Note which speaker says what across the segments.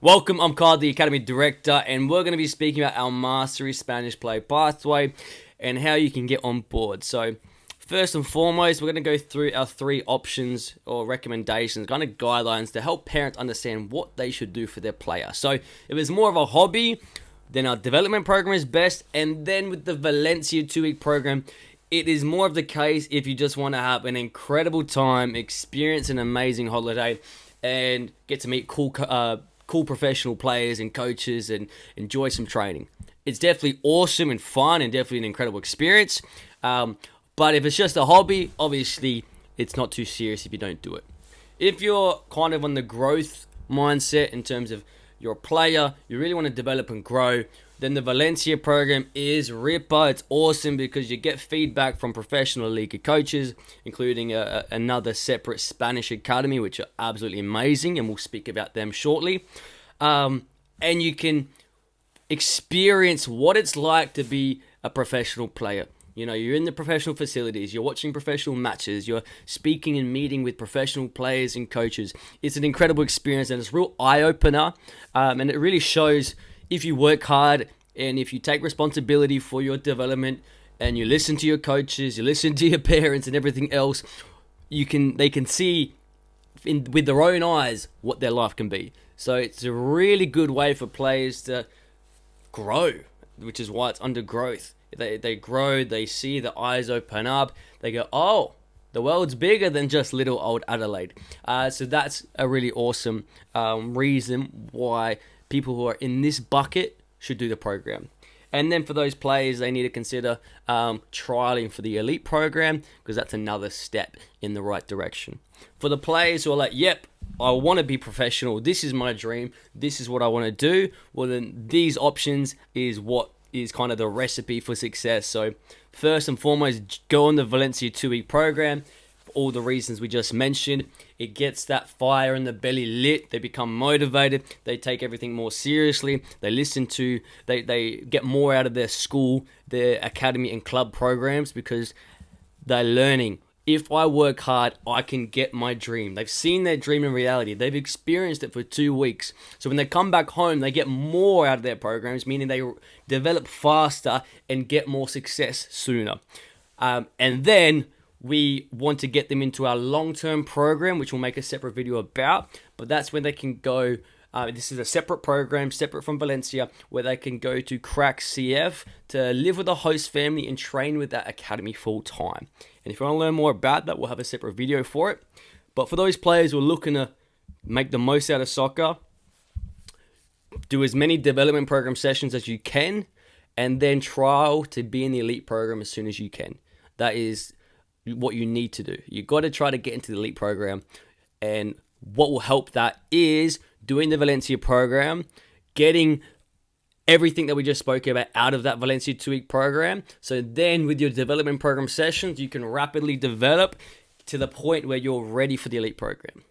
Speaker 1: Welcome, I'm Kyle, the Academy Director, and we're going to be speaking about our Mastery Spanish Play Pathway and how you can get on board. So, first and foremost, we're going to go through our 3 options or recommendations, kind of guidelines to help parents understand what they should do for their player. So, if it's more of a hobby, then our development program is best, and then with the Valencia 2-week program, it is more of the case if you just want to have an incredible time, experience an amazing holiday, and get to meet cool professional players and coaches and enjoy some training. It's definitely awesome and fun and definitely an incredible experience. But if it's just a hobby, obviously it's not too serious if you don't do it. If you're kind of on the growth mindset in terms of you're a player, you really want to develop and grow, then the Valencia program is ripper. It's awesome because you get feedback from professional league coaches, including another separate Spanish academy, which are absolutely amazing, and we'll speak about them shortly. And you can experience what it's like to be a professional player. You know, you're in the professional facilities, you're watching professional matches, you're speaking and meeting with professional players and coaches. It's an incredible experience and it's a real eye-opener. And it really shows if you work hard and if you take responsibility for your development and you listen to your coaches, you listen to your parents and everything else, they can see with their own eyes what their life can be. So it's a really good way for players to grow, which is why it's under growth. They grow, they see the eyes open up, they go, oh, the world's bigger than just little old Adelaide. So that's a really awesome reason why people who are in this bucket should do the program. And then for those players, they need to consider trialing for the elite program because that's another step in the right direction. For the players who are like, yep, I want to be professional, this is my dream, this is what I want to do, well then these options is what is kind of the recipe for success. So first and foremost, go on the Valencia 2-week program. For all the reasons we just mentioned, it gets that fire in the belly lit. They become motivated. They take everything more seriously. They get more out of their school, their academy and club programs because they're learning. If I work hard, I can get my dream. They've seen their dream in reality. They've experienced it for 2 weeks. So when they come back home, they get more out of their programs, meaning they develop faster and get more success sooner. And then we want to get them into our long-term program, which we'll make a separate video about. But that's when they can go. This is a separate program, separate from Valencia, where they can go to Crack CF to live with a host family and train with that academy full time. And if you want to learn more about that, we'll have a separate video for it. But for those players who are looking to make the most out of soccer, do as many development program sessions as you can, and then trial to be in the elite program as soon as you can. That is what you need to do. You've got to try to get into the elite program. And what will help that is doing the Valencia program, getting everything that we just spoke about out of that Valencia 2-week program. So then with your development program sessions, you can rapidly develop to the point where you're ready for the elite program.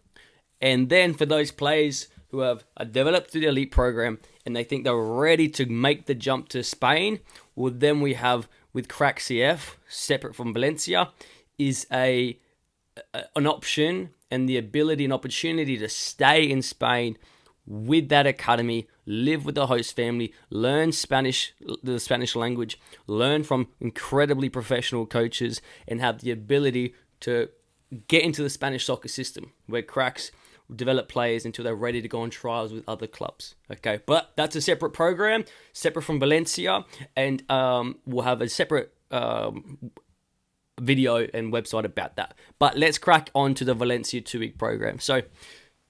Speaker 1: And then for those players who have developed through the elite program and they think they're ready to make the jump to Spain, well then we have with Crack CF, separate from Valencia, is an option and the ability and opportunity to stay in Spain with that academy, live with the host family, learn Spanish, the Spanish language, learn from incredibly professional coaches, and have the ability to get into the Spanish soccer system where Cracks develop players until they're ready to go on trials with other clubs. Okay, but that's a separate program, separate from Valencia, and we'll have a separate video and website about that. But let's crack on to the Valencia 2-week program. So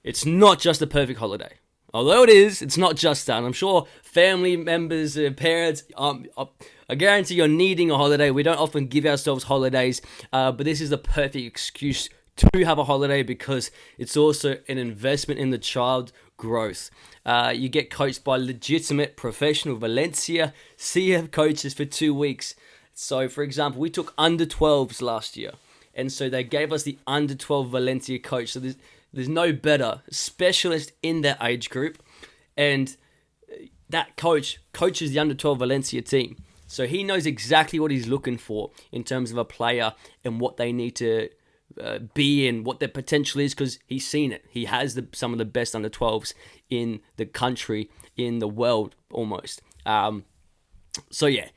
Speaker 1: it's not just a perfect holiday. Although it is, it's not just that. I'm sure family members, parents, I guarantee you're needing a holiday. We don't often give ourselves holidays, but this is the perfect excuse to have a holiday because it's also an investment in the child growth. You get coached by legitimate professional Valencia CF coaches for 2 weeks. So, for example, we took under 12s last year, and so they gave us the under 12 Valencia coach. So there's no better specialist in that age group, and that coach coaches the under 12 Valencia team. So he knows exactly what he's looking for in terms of a player and what they need to be and what their potential is, because he's seen it. He has some of the best under 12s in the country, in the world almost. So yeah,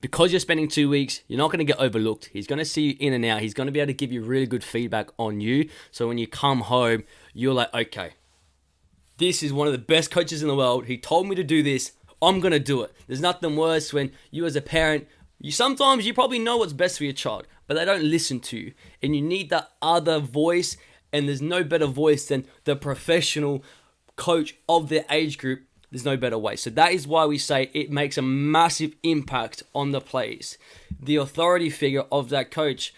Speaker 1: because you're spending 2 weeks, you're not going to get overlooked. He's going to see you in and out. He's going to be able to give you really good feedback on you. So when you come home, you're like, okay, this is one of the best coaches in the world. He told me to do this. I'm going to do it. There's nothing worse when you as a parent, sometimes you probably know what's best for your child, but they don't listen to you. And you need that other voice. And there's no better voice than the professional coach of their age group. There's no better way. So that is why we say it makes a massive impact on the players. The authority figure of that coach,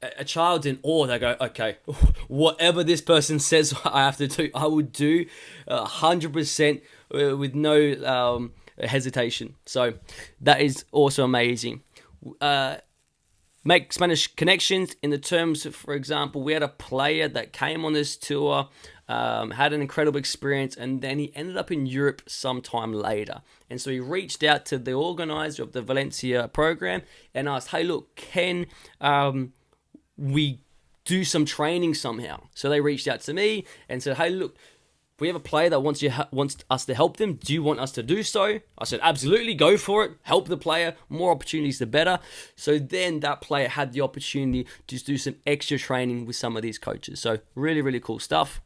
Speaker 1: a child's in awe. They go, okay, whatever this person says I have to do, I will do 100% with no hesitation. So that is also amazing. Make Spanish connections in the terms, for example, we had a player that came on this tour, had an incredible experience, and then he ended up in Europe sometime later. And so he reached out to the organizer of the Valencia program and asked, hey, look, can we do some training somehow? So they reached out to me and said, hey, look, we have a player that wants us to help them. Do you want us to do so? I said, absolutely, go for it. Help the player. More opportunities, the better. So then that player had the opportunity to do some extra training with some of these coaches. So really, really cool stuff.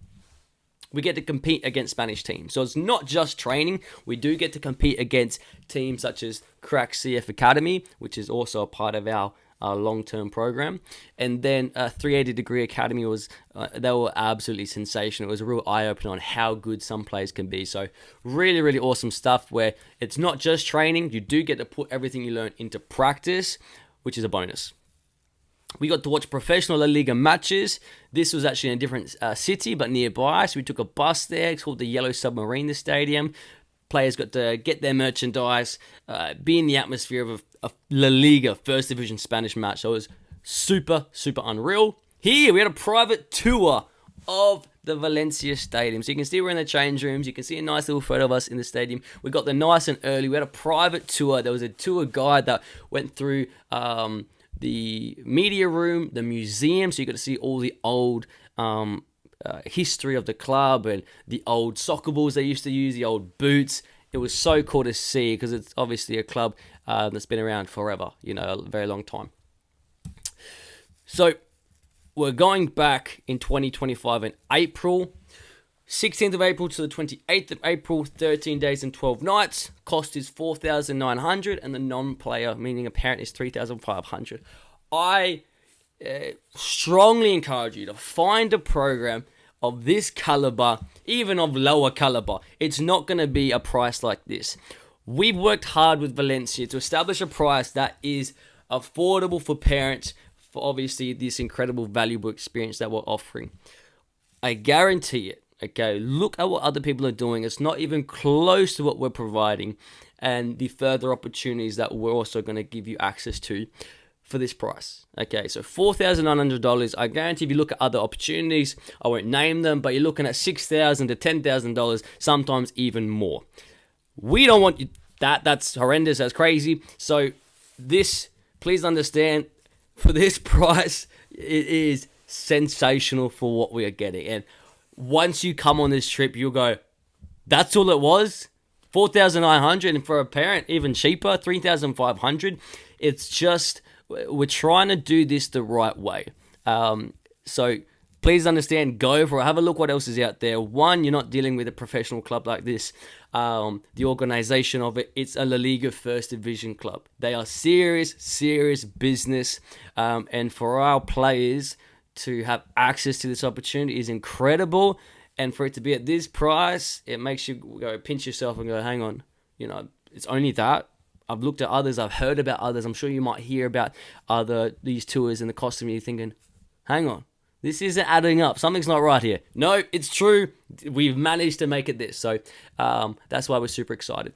Speaker 1: We get to compete against Spanish teams. So it's not just training. We do get to compete against teams such as Crack CF Academy, which is also a part of our long-term program. And then 380 Degree Academy they were absolutely sensational. It was a real eye-opener on how good some players can be. So really, really awesome stuff where it's not just training. You do get to put everything you learn into practice, which is a bonus. We got to watch professional La Liga matches. This was actually in a different city, but nearby. So we took a bus there. It's called the Yellow Submarine, the stadium. Players got to get their merchandise, be in the atmosphere of a La Liga First Division Spanish match. So it was super, super unreal. Here, we had a private tour of the Valencia Stadium. So you can see we're in the change rooms. You can see a nice little photo of us in the stadium. We got there nice and early. We had a private tour. There was a tour guide that went through the media room, the museum, so you got to see all the old history of the club and the old soccer balls they used to use, the old boots. It was so cool to see because it's obviously a club that's been around forever, a very long time. So we're going back in 2025 in April, 16th of April to the 28th of April, 13 days and 12 nights. Cost is $4,900 and the non-player, meaning a parent, is $3,500. I strongly encourage you to find a program of this caliber, even of lower caliber. It's not going to be a price like this. We've worked hard with Valencia to establish a price that is affordable for parents, for obviously this incredible, valuable experience that we're offering. I guarantee it. Okay, look at what other people are doing. It's not even close to what we're providing and the further opportunities that we're also going to give you access to for this price. Okay, so $4,900. I guarantee if you look at other opportunities, I won't name them, but you're looking at $6,000 to $10,000, sometimes even more. We don't want you that. That's horrendous. That's crazy. So this, please understand, for this price, it is sensational for what we are getting. And once you come on this trip, you'll go, that's all it was? $4,900, and for a parent, even cheaper, $3,500. It's just, we're trying to do this the right way. So please understand, go for it. Have a look what else is out there. One, you're not dealing with a professional club like this. The organization of it, it's a La Liga First Division club. They are serious business. And for our players to have access to this opportunity is incredible, and for it to be at this price, it makes you go pinch yourself and go, hang on, it's only that. I've looked at others, I've heard about others, I'm sure you might hear about these tours and the cost of me, thinking, hang on, this isn't adding up, something's not right here. No, it's true, we've managed to make it this, so that's why we're super excited.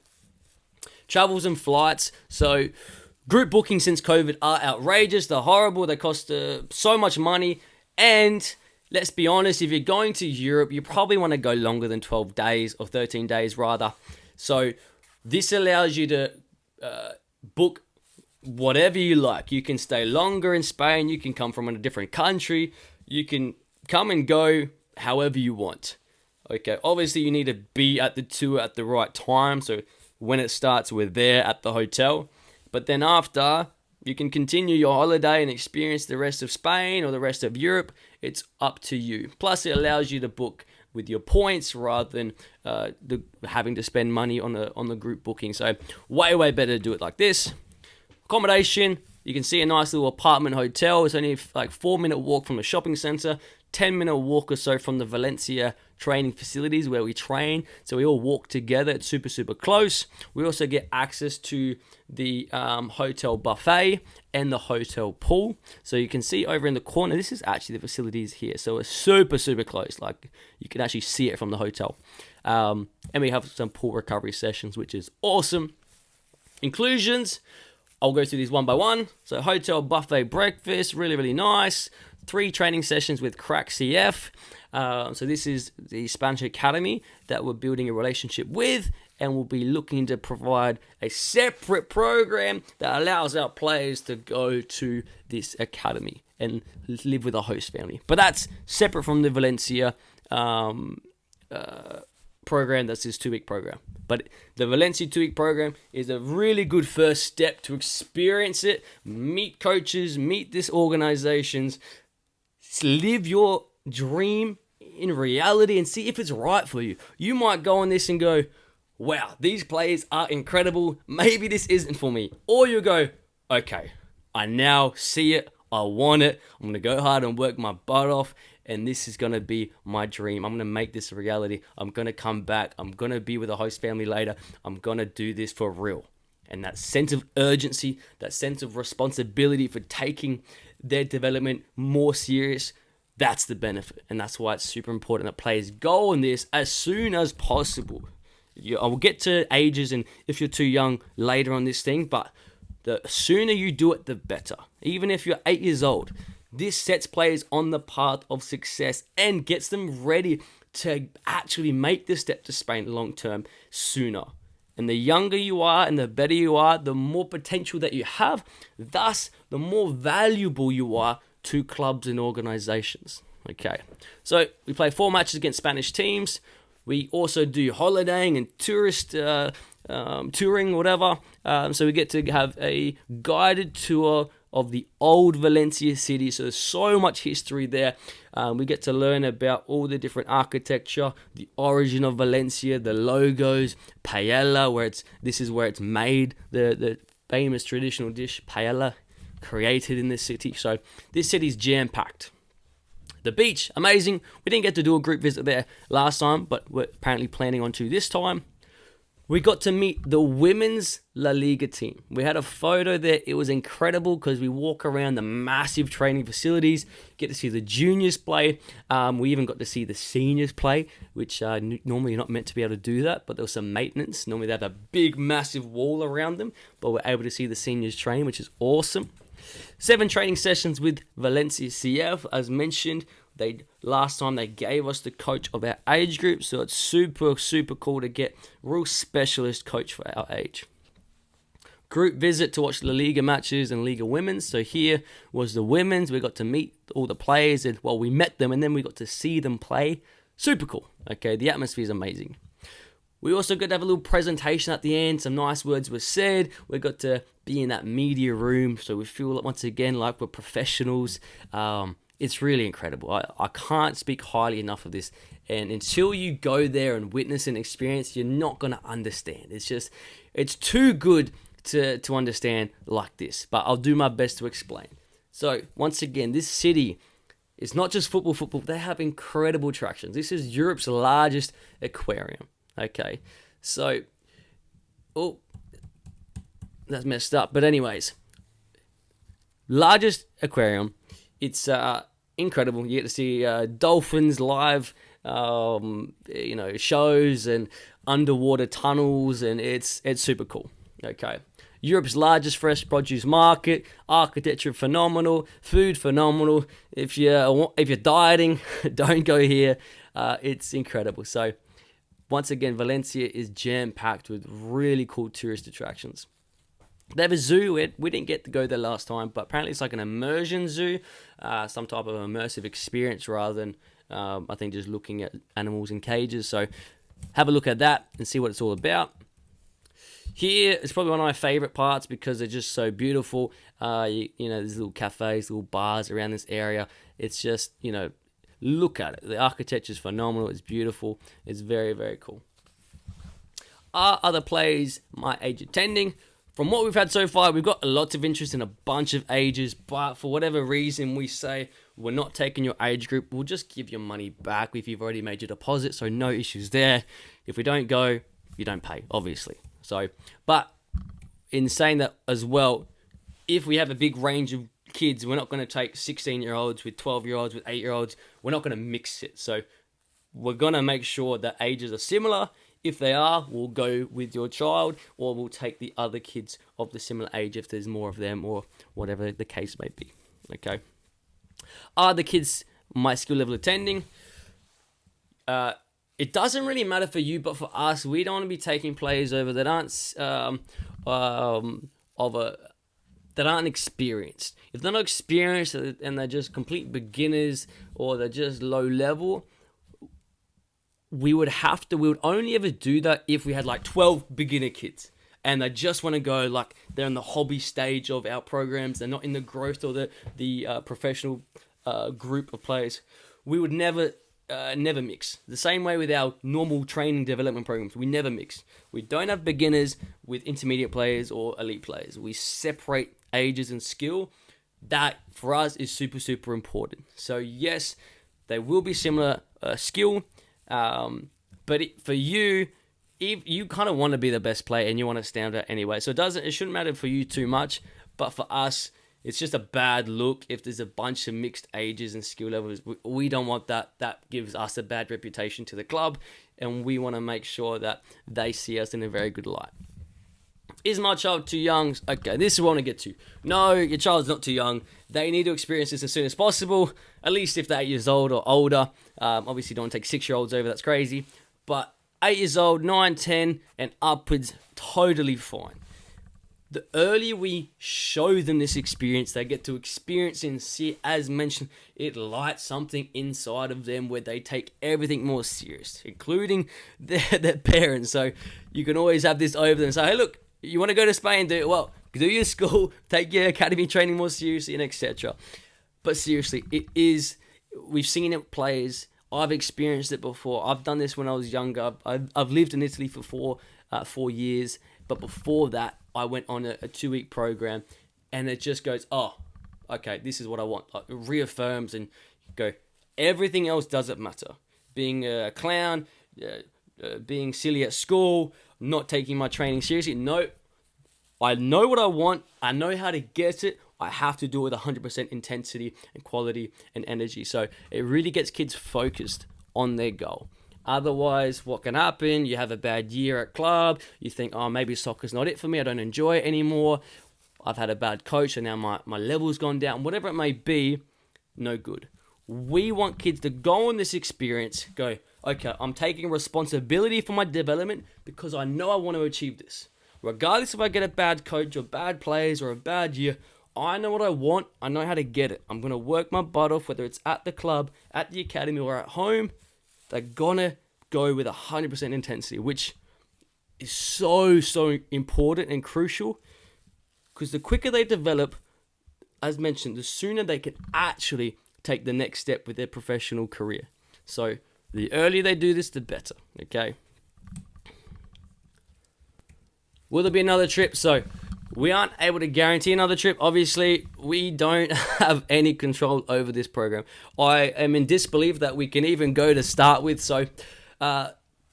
Speaker 1: Travels and flights, so group bookings since COVID are outrageous, they're horrible, they cost so much money. And let's be honest, if you're going to Europe, you probably want to go longer than 12 days or 13 days rather. So this allows you to book whatever you like. You can stay longer in Spain. You can come from a different country. You can come and go however you want. Okay, obviously you need to be at the tour at the right time. So when it starts, we're there at the hotel. But then after, you can continue your holiday and experience the rest of Spain or the rest of Europe. It's up to you. Plus, it allows you to book with your points rather than having to spend money on the group booking. So way better to do it like this. Accommodation, you can see a nice little apartment hotel. It's only like 4-minute walk from the shopping center, 10-minute walk or so from the Valencia training facilities where we train. So we all walk together. It's super close. We also get access to the hotel buffet and the hotel pool. So you can see over in the corner, this is actually the facilities here. So it's super close. Like you can actually see it from the hotel. And we have some pool recovery sessions, which is awesome. Inclusions, I'll go through these one by one. So hotel buffet breakfast, really nice. 3 training sessions with Crack CF. So this is the Spanish Academy that we're building a relationship with, and we'll be looking to provide a separate program that allows our players to go to this academy and live with a host family. But that's separate from the Valencia program. That's this 2-week program. But the Valencia 2-week program is a really good first step to experience it, meet coaches, meet these organizations, live your dream in reality and see if it's right for you. You might go on this and go, wow, these players are incredible. Maybe this isn't for me. Or you go, okay, I now see it. I want it. I'm going to go hard and work my butt off. And this is going to be my dream. I'm going to make this a reality. I'm going to come back. I'm going to be with a host family later. I'm going to do this for real. And that sense of urgency, that sense of responsibility for taking their development more serious, that's the benefit. And that's why it's super important that players go on this as soon as possible. I will get to ages and if you're too young later on this thing, but the sooner you do it, the better. Even if you're 8 years old, this sets players on the path of success and gets them ready to actually make the step to Spain long term sooner. And the younger you are and the better you are, the more potential that you have, thus the more valuable you are to clubs and organizations. Okay, so we play 4 matches against Spanish teams. We also do holidaying and tourist touring, whatever. So we get to have a guided tour of the old Valencia city. So there's so much history there. We get to learn about all the different architecture, the origin of Valencia, the logos, paella, this is where it's made, the famous traditional dish paella, created in this city. So this city's jam-packed. The beach, amazing. We didn't get to do a group visit there last time, but we're apparently planning on to this time. We got to meet the women's La Liga team. We had a photo there. It was incredible because we walk around the massive training facilities, get to see the juniors play. We even got to see the seniors play, which normally you're not meant to be able to do that, but there was some maintenance. Normally they have a big, massive wall around them, but we're able to see the seniors train, which is awesome. 7 training sessions with Valencia CF, as mentioned. Last time they gave us the coach of our age group, so it's super cool to get real specialist coach for our age. Group visit to watch La Liga matches and Liga Women's. So here was the women's. We got to meet all the players, and we met them, and then we got to see them play. Super cool. Okay, the atmosphere is amazing. We also got to have a little presentation at the end. Some nice words were said. We got to be in that media room, so we feel once again like we're professionals. It's really incredible. I can't speak highly enough of this. And until you go there and witness and experience, you're not going to understand. It's too good to understand like this. But I'll do my best to explain. So once again, this city is not just football. They have incredible attractions. This is Europe's largest aquarium. Okay, so, that's messed up. But anyways, largest aquarium. It's incredible. You get to see dolphins live, shows and underwater tunnels, and it's super cool. Okay, Europe's largest fresh produce market. Architecture phenomenal. Food phenomenal. If you're dieting, don't go here. It's incredible. So once again, Valencia is jam-packed with really cool tourist attractions. They have a zoo. We didn't get to go there last time, but apparently it's like an immersion zoo, some type of immersive experience rather than, I think, just looking at animals in cages. So have a look at that and see what it's all about. Here is probably one of my favorite parts because they're just so beautiful. There's little cafes, little bars around this area. It's just, look at it. The architecture is phenomenal. It's beautiful. It's very, very cool. Are other players my age attending? From what we've had so far, we've got lots of interest in a bunch of ages, but for whatever reason, we say we're not taking your age group. We'll just give your money back if you've already made your deposit, so no issues there. If we don't go, you don't pay, obviously. So, but in saying that as well, if we have a big range of kids, we're not going to take 16-year-olds with 12-year-olds with 8-year-olds. We're not going to mix it. So we're going to make sure that ages are similar. If they are, we'll go with your child, or we'll take the other kids of the similar age if there's more of them, or whatever the case may be. Okay. Are the kids my skill level attending? It doesn't really matter for you, but for us, we don't want to be taking players over that aren't experienced. If they're not experienced and they're just complete beginners or they're just low level, we would only ever do that if we had like 12 beginner kids and they just want to go, like, they're in the hobby stage of our programs. They're not in the growth or the professional group of players. We would never mix. The same way with our normal training development programs, we never mix. We don't have beginners with intermediate players or elite players. We separate ages and skill. That for us is super, super important. So yes, they will be similar skill, but for you, if you kind of want to be the best player and you want to stand out anyway, so it shouldn't matter for you too much. But for us, it's just a bad look if there's a bunch of mixed ages and skill levels. We don't want that. That gives us a bad reputation to the club, and we want to make sure that they see us in a very good light. Is my child too young? Okay, this is what I want to get to. No, your child's not too young. They need to experience this as soon as possible, at least if they're 8 years old or older. Obviously, don't take 6-year-olds over. That's crazy. But 8 years old, 9, 10, and upwards, totally fine. The earlier we show them this experience, they get to experience and see, as mentioned, it lights something inside of them where they take everything more serious, including their parents. So you can always have this over them and say, hey, look, you want to go to Spain, do it well. Do your school, take your academy training more seriously, and etc. But seriously, we've seen it with players. I've experienced it before. I've done this when I was younger. I've lived in Italy for 4 years. But before that, I went on a 2-week program, and it just goes, oh, okay, this is what I want. It reaffirms and go, everything else doesn't matter. Being a clown, being silly at school, not taking my training seriously. No, I know what I want. I know how to get it. I have to do it with 100% intensity and quality and energy. So it really gets kids focused on their goal. Otherwise, what can happen? You have a bad year at club. You think, oh, maybe soccer's not it for me. I don't enjoy it anymore. I've had a bad coach and now my level's gone down. Whatever it may be, no good. We want kids to go on this experience, go, okay, I'm taking responsibility for my development because I know I want to achieve this. Regardless if I get a bad coach or bad players or a bad year, I know what I want. I know how to get it. I'm going to work my butt off, whether it's at the club, at the academy, or at home. They're going to go with 100% intensity, which is so, so important and crucial, because the quicker they develop, as mentioned, the sooner they can actually take the next step with their professional career. So the earlier they do this, the better, okay? Will there be another trip? So we aren't able to guarantee another trip. Obviously, we don't have any control over this program. I am in disbelief that we can even go to start with. So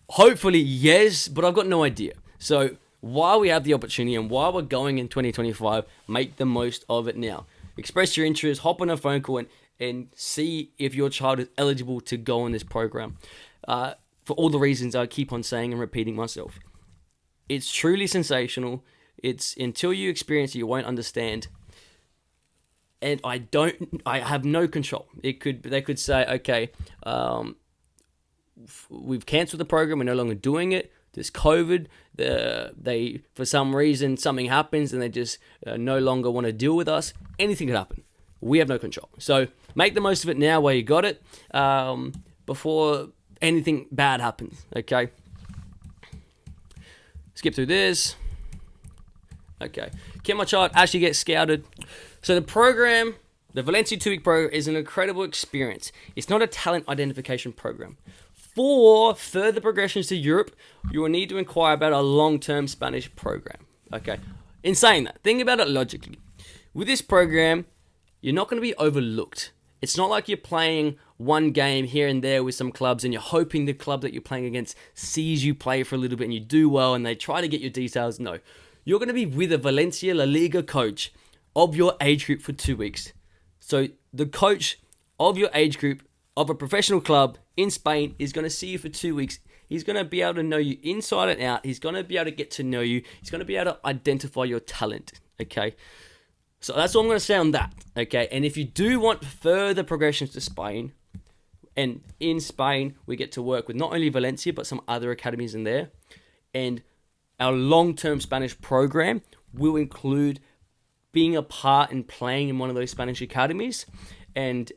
Speaker 1: hopefully, yes, but I've got no idea. So while we have the opportunity and while we're going in 2025, make the most of it now. Express your interest, hop on a phone call and see if your child is eligible to go on this program. For all the reasons I keep on saying and repeating myself. It's truly sensational. It's until you experience it, you won't understand. And I have no control. They could say, okay, we've cancelled the program, we're no longer doing it. this COVID, they for some reason something happens and they just no longer want to deal with us. Anything could happen. We have no control. So make the most of it now while you got it, before anything bad happens. Okay. Skip through this. Okay. Can my child actually get scouted? So the program, the Valencia 2-week program, is an incredible experience. It's not a talent identification program. For further progressions to Europe, you will need to inquire about a long-term Spanish program. Okay. In saying that, think about it logically. With this program, you're not going to be overlooked. It's not like you're playing one game here and there with some clubs and you're hoping the club that you're playing against sees you play for a little bit and you do well and they try to get your details. No. You're going to be with a Valencia La Liga coach of your age group for 2 weeks. So the coach of your age group of a professional club in Spain is going to see you for 2 weeks. He's going to be able to know you inside and out. He's going to be able to get to know you. He's going to be able to identify your talent. Okay. So that's all I'm going to say on that, okay? And if you do want further progressions to Spain, and in Spain, we get to work with not only Valencia, but some other academies in there. And our long-term Spanish program will include being a part and playing in one of those Spanish academies. And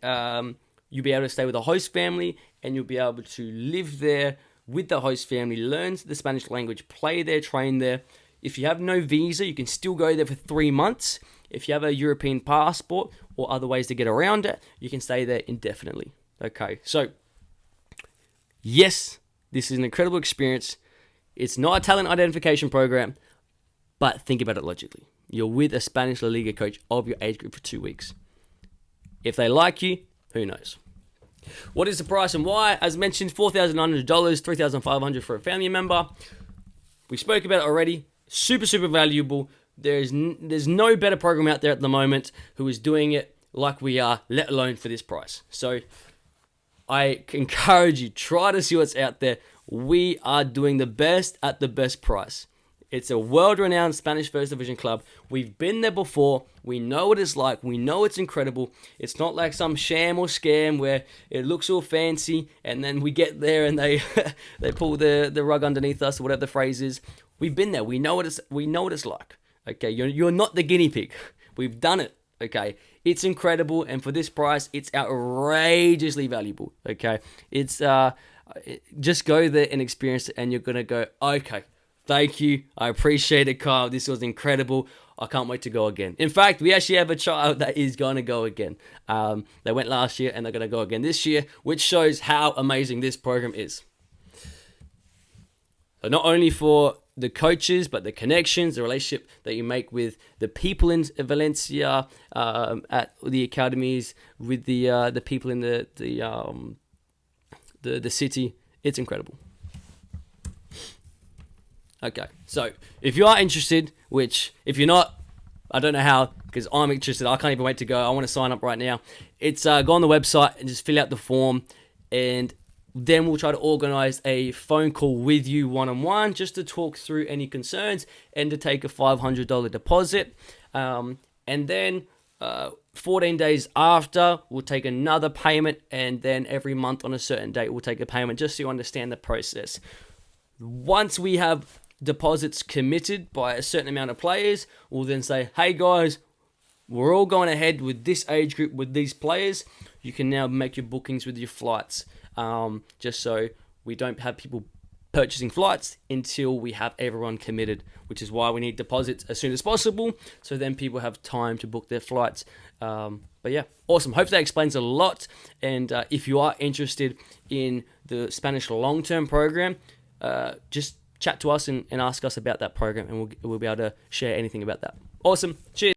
Speaker 1: you'll be able to stay with a host family, and you'll be able to live there with the host family, learn the Spanish language, play there, train there. If you have no visa, you can still go there for 3 months. If you have a European passport or other ways to get around it, you can stay there indefinitely. Okay, so yes, this is an incredible experience. It's not a talent identification program, but think about it logically. You're with a Spanish La Liga coach of your age group for 2 weeks. If they like you, who knows? What is the price and why? As mentioned, $4,900, $3,500 for a family member. We spoke about it already. Super, super valuable. There's no better program out there at the moment who is doing it like we are, let alone for this price. So I encourage you, try to see what's out there. We are doing the best at the best price. It's a world-renowned Spanish First Division club. We've been there before. We know what it's like. We know it's incredible. It's not like some sham or scam where it looks all fancy and then we get there and they they pull the rug underneath us or whatever the phrase is. We've been there. We know what it's like. Okay, you're not the guinea pig. We've done it. Okay, it's incredible, and for this price, it's outrageously valuable. Okay, it's just go there and experience it, and you're gonna go, okay, thank you, I appreciate it, Kyle. This was incredible. I can't wait to go again. In fact, we actually have a child that is gonna go again. They went last year, and they're gonna go again this year, which shows how amazing this program is. So not only for the coaches, but the connections, the relationship that you make with the people in Valencia, at the academies, with the people in the city. It's incredible. Okay, so if you are interested, which if you're not, I don't know how, because I'm interested. I can't even wait to go. I want to sign up right now. It's go on the website and just fill out the form, and then we'll try to organize a phone call with you one-on-one just to talk through any concerns and to take a $500 deposit. And then 14 days after, we'll take another payment, and then every month on a certain date, we'll take a payment just so you understand the process. Once we have deposits committed by a certain amount of players, we'll then say, hey guys, we're all going ahead with this age group with these players. You can now make your bookings with your flights. Just so we don't have people purchasing flights until we have everyone committed, which is why we need deposits as soon as possible, so then people have time to book their flights. But yeah, awesome. Hope that explains a lot. And if you are interested in the Spanish long-term program, just chat to us and ask us about that program, and we'll be able to share anything about that. Awesome. Cheers.